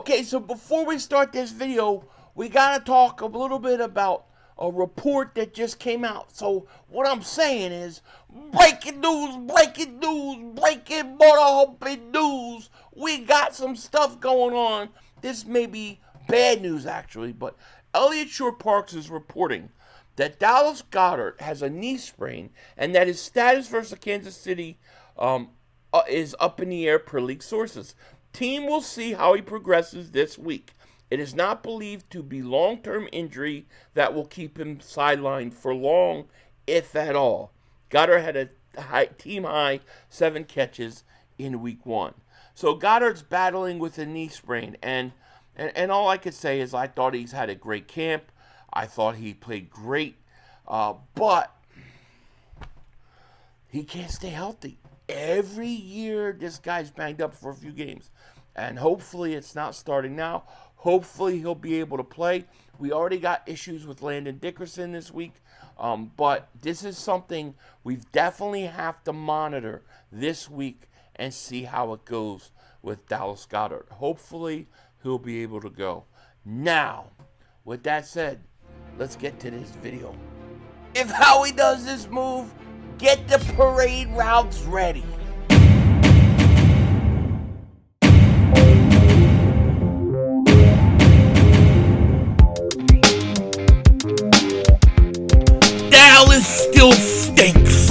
Okay, so before we start this video, we gotta talk a little bit about a report that just came out. So what I'm saying is, breaking news, breaking news, breaking butter humping news. We got some stuff going on. This may be bad news actually, but Elliott Shore Parks is reporting that Dallas Goedert has a knee sprain and that his status versus Kansas City is up in the air per league sources. Team will see how he progresses this week. It is not believed to be long-term injury that will keep him sidelined for long, if at all. Goedert had a team-high 7 catches in week 1. So Goedert's battling with a knee sprain, and all I could say is I thought he's had a great camp. I thought he played great, but he can't stay healthy. Every year, this guy's banged up for a few games. And hopefully it's not starting now. Hopefully he'll be able to play. We already got issues with Landon Dickerson this week. But this is something we definitely have to monitor this week and see how it goes with Dallas Goedert. Hopefully he'll be able to go. Now, with that said, let's get to this video. If Howie does this move, get the parade routes ready. Dallas still stinks.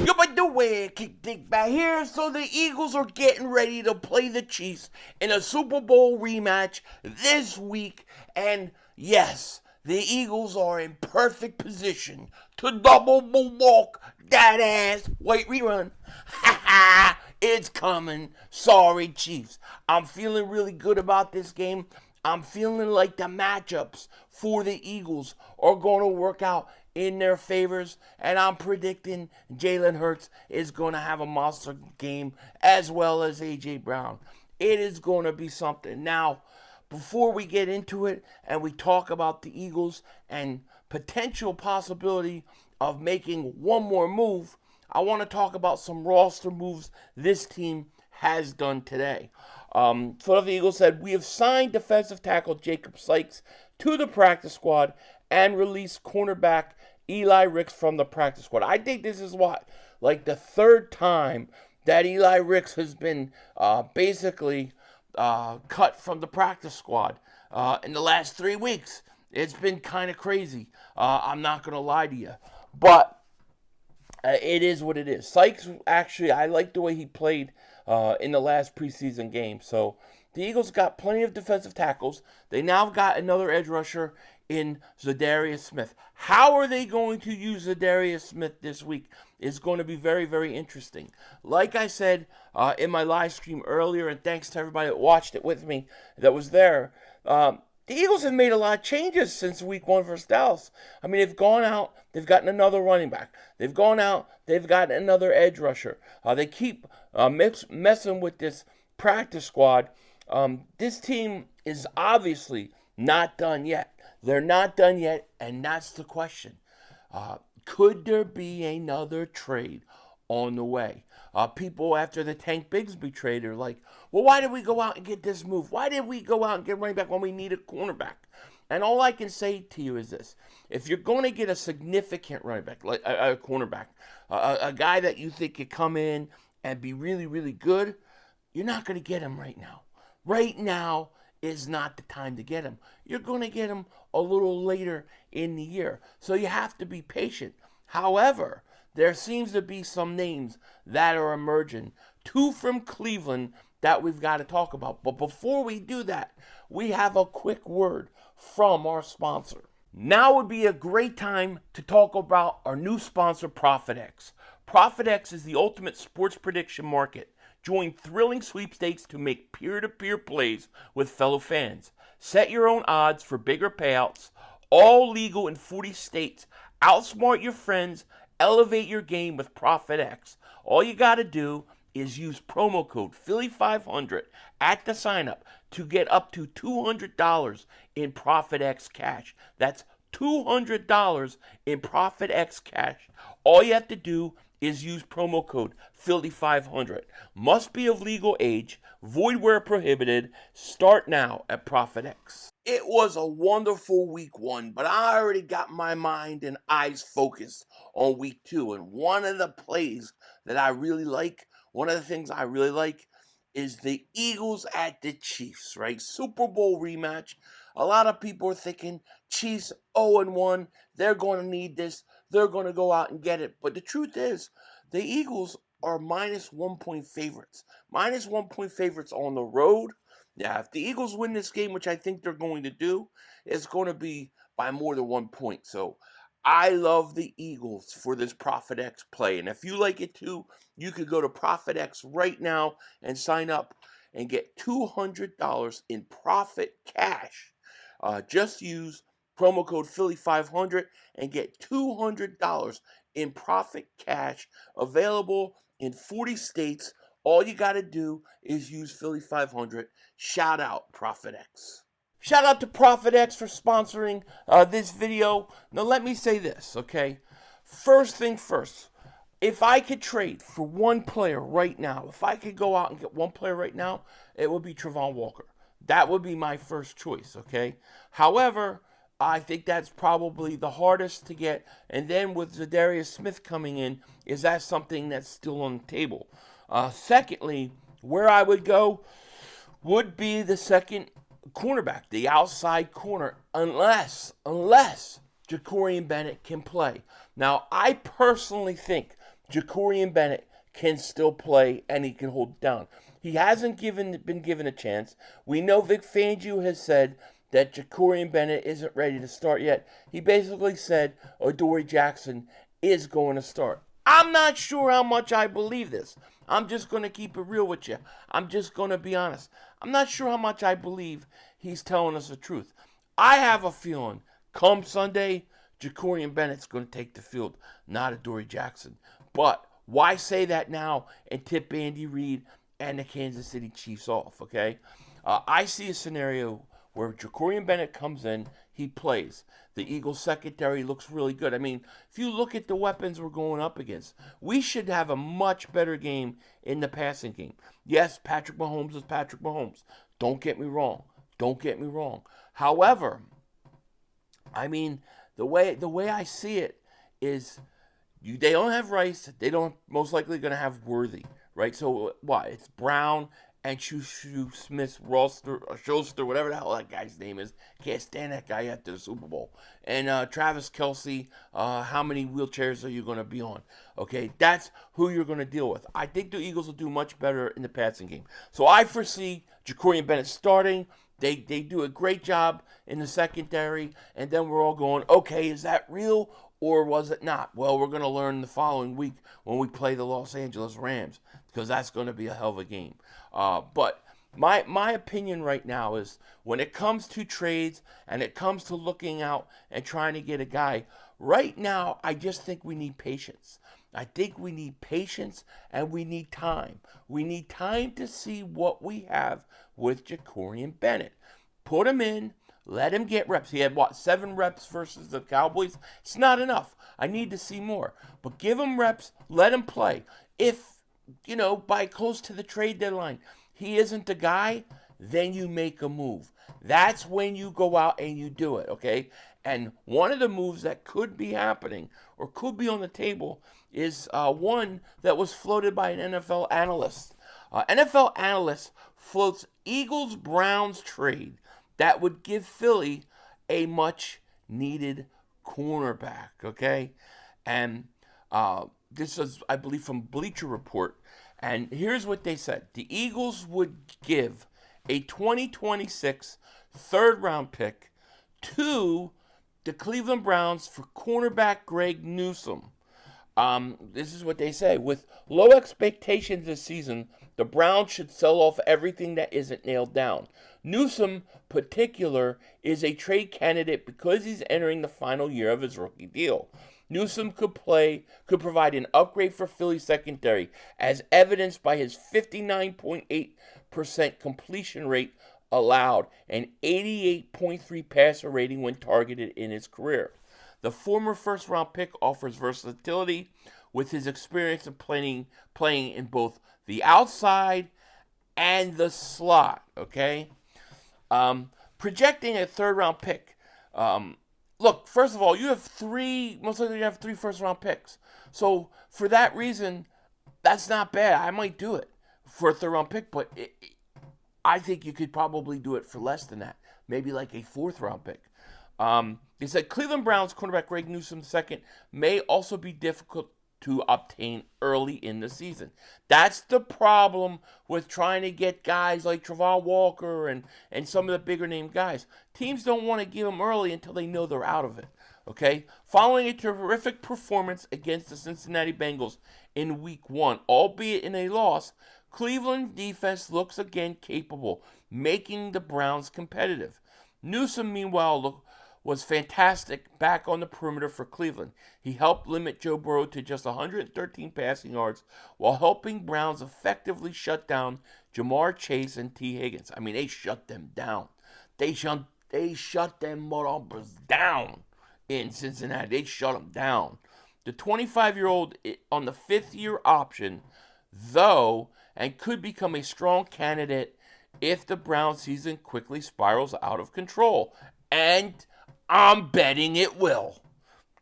Yo, by the way, kick Dingbat here. So the Eagles are getting ready to play the Chiefs in a Super Bowl rematch this week. And yes, the Eagles are in perfect position to double walk that ass. Wait, rerun. Ha ha, it's coming. Sorry, Chiefs. I'm feeling really good about this game. I'm feeling like the matchups for the Eagles are going to work out in their favors. And I'm predicting Jalen Hurts is going to have a monster game as well as A.J. Brown. It is going to be something. Now, before we get into it and we talk about the Eagles and potential possibility of making one more move, I want to talk about some roster moves this team has done today. Philadelphia Eagles said, we have signed defensive tackle Jacob Sykes to the practice squad and released cornerback Eli Ricks from the practice squad. I think this is like the third time that Eli Ricks has been basically cut from the practice squad in the last 3 weeks. It's been kind of crazy. I'm not going to lie to you. But it is what it is. Sykes, actually, I like the way he played in the last preseason game. So the Eagles got plenty of defensive tackles. They now got another edge rusher in Zadarius Smith. How are they going to use Zadarius Smith this week is going to be very, very interesting. Like I said in my live stream earlier, and thanks to everybody that watched it with me that was there, the Eagles have made a lot of changes since week 1 versus Dallas. I mean, they've gone out, they've gotten another running back. They've gone out, they've gotten another edge rusher. They keep messing with this practice squad. This team is obviously not done yet. They're not done yet, and that's the question. Could there be another trade on the way? People after the Tank Bigsby trade are like, well, why did we go out and get this move? Why did we go out and get running back when we need a cornerback? And all I can say to you is this. If you're going to get a significant running back, like a cornerback, a guy that you think could come in and be really, really good, you're not going to get him right now. Right now is not the time to get him. You're going to get him a little later in the year. So you have to be patient. However, there seems to be some names that are emerging. 2 from Cleveland that we've got to talk about. But before we do that, we have a quick word from our sponsor. Now would be a great time to talk about our new sponsor, ProfitX. ProfitX is the ultimate sports prediction market. Join thrilling sweepstakes to make peer-to-peer plays with fellow fans. Set your own odds for bigger payouts. All legal in 40 states. Outsmart your friends. Elevate your game with ProfitX. All you got to do is use promo code Philly500 at the sign up to get up to $200 in ProfitX cash. That's $200 in ProfitX cash. All you have to do is use promo code Philly500. Must be of legal age, void where prohibited. Start now at ProfitX. It was a wonderful week 1, but I already got my mind and eyes focused on week 2. And one of the plays that I really like, one of the things I really like is the Eagles at the Chiefs, right? Super Bowl rematch. A lot of people are thinking Chiefs 0-1. They're going to need this. They're going to go out and get it. But the truth is, the Eagles are minus 1 point favorites. Minus 1 point favorites on the road. Yeah, if the Eagles win this game, which I think they're going to do, it's going to be by more than 1 point. So I love the Eagles for this ProfitX play. And if you like it too, you could go to ProfitX right now and sign up and get $200 in profit cash. Just use promo code Philly500 and get $200 in profit cash available in 40 states. All you got to do is use Philly500. Shout out ProfitX. Shout out to ProfitX for sponsoring this video. Now let me say this, okay? First thing first, if I could trade for one player right now, if I could go out and get one player right now, it would be Travon Walker. That would be my first choice, okay? However, I think that's probably the hardest to get. And then with Zadarius Smith coming in, is that something that's still on the table? Secondly, where I would go would be the second cornerback, the outside corner, unless Jacorian Bennett can play. Now, I personally think Jacorian Bennett can still play and he can hold it down. He hasn't been given a chance. We know Vic Fangio has said that Jacorian Bennett isn't ready to start yet. He basically said Adoree Jackson is going to start. I'm not sure how much I believe this. I'm just going to keep it real with you. I'm just going to be honest. I'm not sure how much I believe he's telling us the truth. I have a feeling come Sunday, Jacorian Bennett's going to take the field, not Adoree Jackson. But why say that now and tip Andy Reid and the Kansas City Chiefs off, okay? I see a scenario where Jacorian Bennett comes in, he plays. The Eagles secondary looks really good. I mean, if you look at the weapons we're going up against, we should have a much better game in the passing game. Yes, Patrick Mahomes is Patrick Mahomes. Don't get me wrong. However, I mean, the way I see it is they don't have Rice. They don't most likely going to have Worthy, right? So what? It's Brown and Shushu Smith, Schuster, whatever the hell that guy's name is. Can't stand that guy after the Super Bowl. And Travis Kelce, how many wheelchairs are you going to be on? Okay, that's who you're going to deal with. I think the Eagles will do much better in the passing game. So I foresee Jacorian Bennett starting. They do a great job in the secondary. And then we're all going, okay, is that real or was it not? Well, we're going to learn the following week when we play the Los Angeles Rams, because that's going to be a hell of a game. But my opinion right now is when it comes to trades and it comes to looking out and trying to get a guy, right now I just think we need patience. I think we need patience and we need time. We need time to see what we have with Jacorian Bennett. Put him in. Let him get reps. He had, 7 reps versus the Cowboys? It's not enough. I need to see more. But give him reps. Let him play. If, by close to the trade deadline, he isn't the guy, then you make a move. That's when you go out and you do it, okay? And one of the moves that could be happening or could be on the table is one that was floated by an NFL analyst. NFL analyst floats Eagles-Browns trade that would give Philly a much-needed cornerback, okay? And this is, I believe, from Bleacher Report. And here's what they said. The Eagles would give a 2026 third-round pick to the Cleveland Browns for cornerback Greg Newsome. This is what they say. With low expectations this season, the Browns should sell off everything that isn't nailed down. Newsome, particular, is a trade candidate because he's entering the final year of his rookie deal. Newsome could provide an upgrade for Philly's secondary, as evidenced by his 59.8% completion rate allowed and 88.3 passer rating when targeted in his career. The former first-round pick offers versatility with his experience of playing in both the outside and the slot, okay? Projecting a third-round pick. Look, first of all, most likely you have 3 first-round picks. So, for that reason, that's not bad. I might do it for a third-round pick, but I think you could probably do it for less than that. Maybe like a 4th-round pick. They said Cleveland Browns cornerback Greg Newsome II may also be difficult to obtain early in the season. That's the problem with trying to get guys like Travon Walker and some of the bigger name guys. Teams don't want to give them early until they know they're out of it. Okay? Following a terrific performance against the Cincinnati Bengals in Week 1, albeit in a loss, Cleveland defense looks again capable, making the Browns competitive. Newsome, meanwhile, was fantastic back on the perimeter for Cleveland. He helped limit Joe Burrow to just 113 passing yards while helping Browns effectively shut down Jamar Chase and T. Higgins. I mean, they shut them down. They shut them motherfuckers down in Cincinnati. They shut them down. The 25-year-old on the 5th-year option, though, and could become a strong candidate if the Browns season quickly spirals out of control. And I'm betting it will.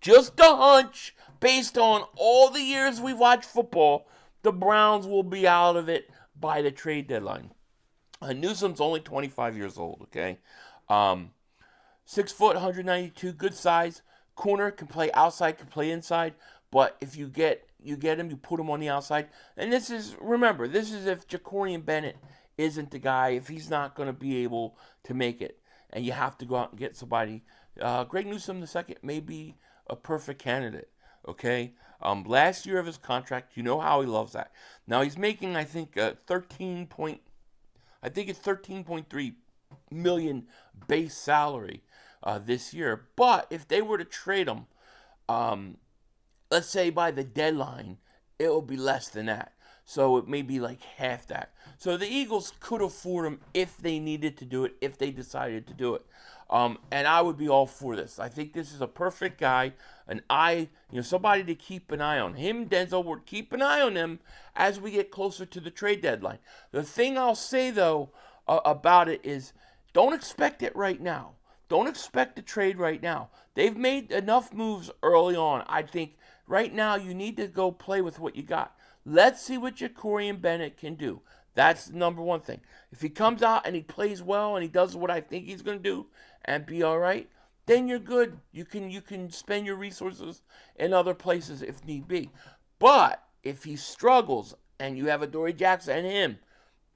Just a hunch, based on all the years we've watched football, the Browns will be out of it by the trade deadline. Newsome's only 25 years old, okay? 6 foot, 192, good size. Corner, can play outside, can play inside. But if you get him, you put him on the outside. And this is if Jacorian Bennett isn't the guy, if he's not going to be able to make it. And you have to go out and get somebody. Greg Newsome II may be a perfect candidate, okay? Last year of his contract, you know how he loves that. Now he's making, I think, 13.3 million base salary this year. But if they were to trade him, let's say by the deadline, it will be less than that. So it may be like half that. So the Eagles could afford him if they needed to do it, if they decided to do it. And I would be all for this. I think this is a perfect guy, somebody to keep an eye on. Him, Denzel Ward, keep an eye on them as we get closer to the trade deadline. The thing I'll say, though, about it is don't expect it right now. Don't expect the trade right now. They've made enough moves early on. I think right now you need to go play with what you got. Let's see what Jacorian Bennett can do. That's the number one thing. If he comes out and he plays well and he does what I think he's going to do and be all right, then you're good. You can spend your resources in other places if need be. But if he struggles and you have a Dory Jackson and him,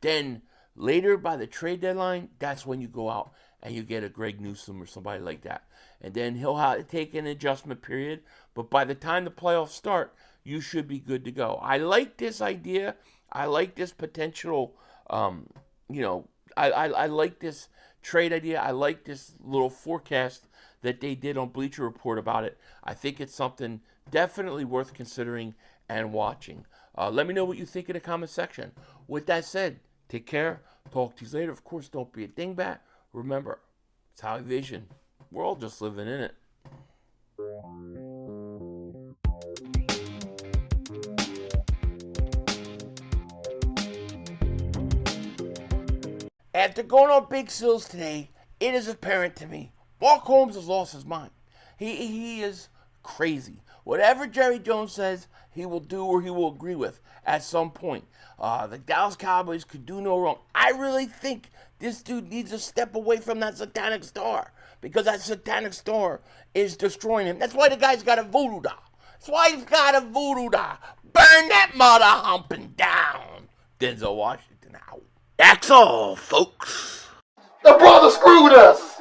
then later by the trade deadline, that's when you go out and you get a Greg Newsome or somebody like that. And then he'll have to take an adjustment period. But by the time the playoffs start, you should be good to go. I like this idea. I like this potential, I like this trade idea. I like this little forecast that they did on Bleacher Report about it. I think it's something definitely worth considering and watching. Let me know what you think in the comment section. With that said, take care. Talk to you later. Of course, don't be a dingbat. Remember, it's how I vision. We're all just living in it. After going on Big Sills today, it is apparent to me, Mark Holmes has lost his mind. He is crazy. Whatever Jerry Jones says, he will do or he will agree with at some point. The Dallas Cowboys could do no wrong. I really think this dude needs to step away from that satanic star, because that satanic star is destroying him. That's why the guy's got a voodoo doll. That's why he's got a voodoo doll. Burn that mother humping down. Denzel Washington out. That's all, folks. The brother screwed us.